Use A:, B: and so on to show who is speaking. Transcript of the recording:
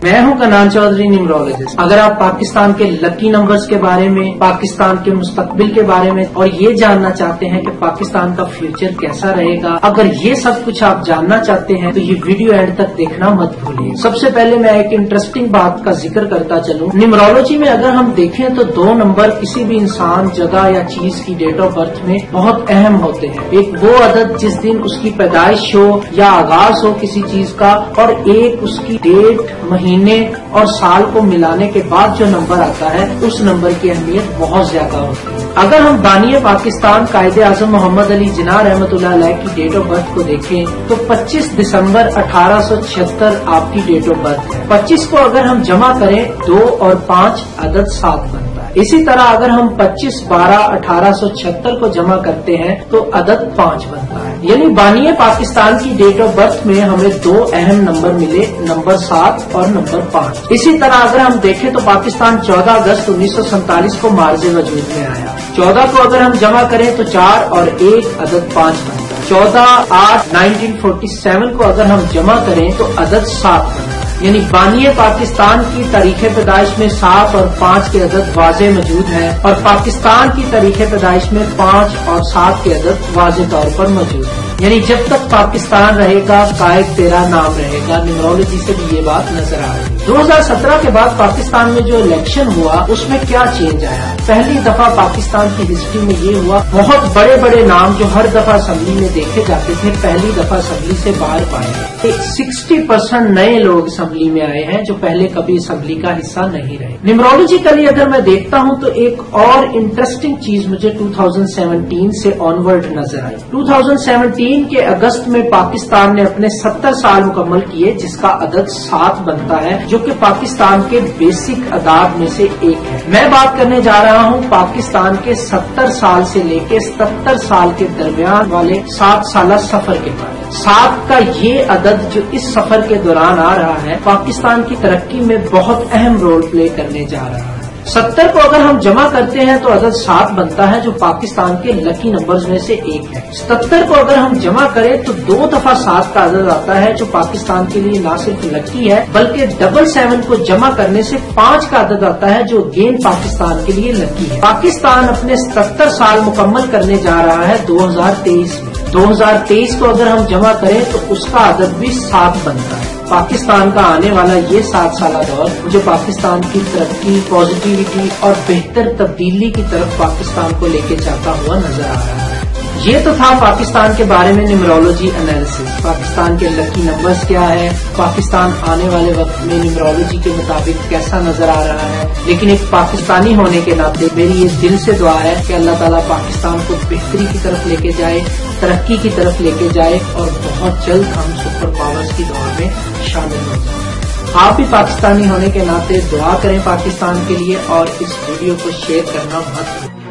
A: میں ہوں کنان چودھری نیمرولوجسٹ۔ اگر آپ پاکستان کے لکی نمبرز کے بارے میں، پاکستان کے مستقبل کے بارے میں اور یہ جاننا چاہتے ہیں کہ پاکستان کا فیوچر کیسا رہے گا، اگر یہ سب کچھ آپ جاننا چاہتے ہیں تو یہ ویڈیو اینڈ تک دیکھنا مت بھولئے۔ سب سے پہلے میں ایک انٹرسٹنگ بات کا ذکر کرتا چلوں۔ نیمرولوجی میں اگر ہم دیکھیں تو 2 نمبر کسی بھی انسان، جگہ یا چیز کی ڈیٹ آف برتھ میں بہت اہم ہوتے ہیں۔ ایک وہ عدد جس دن اس کی پیدائش ہو یا آغاز ہو کسی چیز کا، اور ایک اس کی ڈیٹ، مہینے اور سال کو ملانے کے بعد جو نمبر آتا ہے اس نمبر کی اہمیت بہت زیادہ ہوتی ہے۔ اگر ہم بانی پاکستان قائد اعظم محمد علی جناح رحمۃ اللہ علیہ کی ڈیٹ آف برتھ کو دیکھیں تو 25 دسمبر 1876 آپ کی ڈیٹ آف برتھ ہے۔ 25 کو اگر ہم جمع کریں 2 اور 5 عدد 7 بنتا ہے۔ اسی طرح اگر ہم 25/12/1876 کو جمع کرتے ہیں تو عدد 5 بنتا ہے۔ یعنی بانی پاکستان کی ڈیٹ آف برتھ میں ہمیں 2 اہم نمبر ملے، نمبر 7 اور نمبر 5۔ اسی طرح اگر ہم دیکھیں تو پاکستان 14 اگست 1947 کو مارز وجود میں آیا۔ 14 کو اگر ہم جمع کریں تو 4 اور 1 عدد 5 بنتا ہے۔ 14/8/1947 کو اگر ہم جمع کریں تو عدد 7 بنتا ہے۔ یعنی بانی پاکستان کی تاریخ پیدائش میں 7 اور 5 کے عدد واضح موجود ہیں، اور پاکستان کی تاریخ پیدائش میں 5 اور 7 کے عدد واضح طور پر موجود ہیں۔ یعنی جب تک پاکستان رہے گا قائد تیرا نام رہے گا۔ نیمرولوجی سے بھی یہ بات نظر آ رہی ہے۔ 2017 کے بعد پاکستان میں جو الیکشن ہوا اس میں کیا چینج آیا؟ پہلی دفعہ پاکستان کی ہسٹری میں یہ ہوا، بہت بڑے بڑے نام جو ہر دفعہ اسمبلی میں دیکھے جاتے تھے پہلی دفعہ اسمبلی سے باہر پائے گئے۔ 60% نئے لوگ اسمبلی میں آئے ہیں جو پہلے کبھی اسمبلی کا حصہ نہیں رہے۔ نیمرولوجیکلی اگر میں دیکھتا ہوں تو ایک اور انٹرسٹنگ چیز مجھے 2017 سے آنورڈ نظر آئی۔ 2017 کے اگست میں پاکستان نے اپنے 70 سال مکمل کیے، جس کا عدد 7 بنتا ہے، جو کہ پاکستان کے بیسک اعداد میں سے ایک ہے۔ میں بات کرنے جا رہا ہوں پاکستان کے 70 سال سے لے کے 77 سال کے درمیان والے 7 سالہ سفر کے بارے میں۔ 7 کا یہ عدد جو اس سفر کے دوران آ رہا ہے پاکستان کی ترقی میں بہت اہم رول پلے کرنے جا رہا ہے۔ 70 کو اگر ہم جمع کرتے ہیں تو عدد 7 بنتا ہے، جو پاکستان کے لکی نمبرز میں سے ایک ہے۔ 77 کو اگر ہم جمع کریں تو 2 دفعہ 7 کا عدد آتا ہے، جو پاکستان کے لیے نہ صرف لکی ہے بلکہ 77 کو جمع کرنے سے 5 کا عدد آتا ہے، جو اگین پاکستان کے لیے لکی ہے۔ پاکستان اپنے 77 سال مکمل کرنے جا رہا ہے 2023 میں۔ 2023 کو اگر ہم جمع کریں تو اس کا عدد بھی 7 بنتا ہے۔ پاکستان کا آنے والا یہ 7 سالہ دور جو پاکستان کی ترقی، پازیٹیوٹی اور بہتر تبدیلی کی طرف پاکستان کو لے کے جاتا ہوا نظر آ رہا ہے۔ یہ تو تھا پاکستان کے بارے میں نیمرولوجی انالیسس۔ پاکستان کے لکی نمبرز کیا ہے، پاکستان آنے والے وقت میں نیمرولوجی کے مطابق کیسا نظر آ رہا ہے، لیکن ایک پاکستانی ہونے کے ناطے میری یہ دل سے دعا ہے کہ اللہ تعالیٰ پاکستان کو بہتری کی طرف لے کے جائے، ترقی کی طرف لے کے جائے، اور بہت جلد ہم سپر پاورز کی دور میں شامل ہو جائیں۔ آپ بھی پاکستانی ہونے کے ناطے دعا کریں پاکستان کے لیے، اور اس ویڈیو کو شیئر کرنا مت بھولیں۔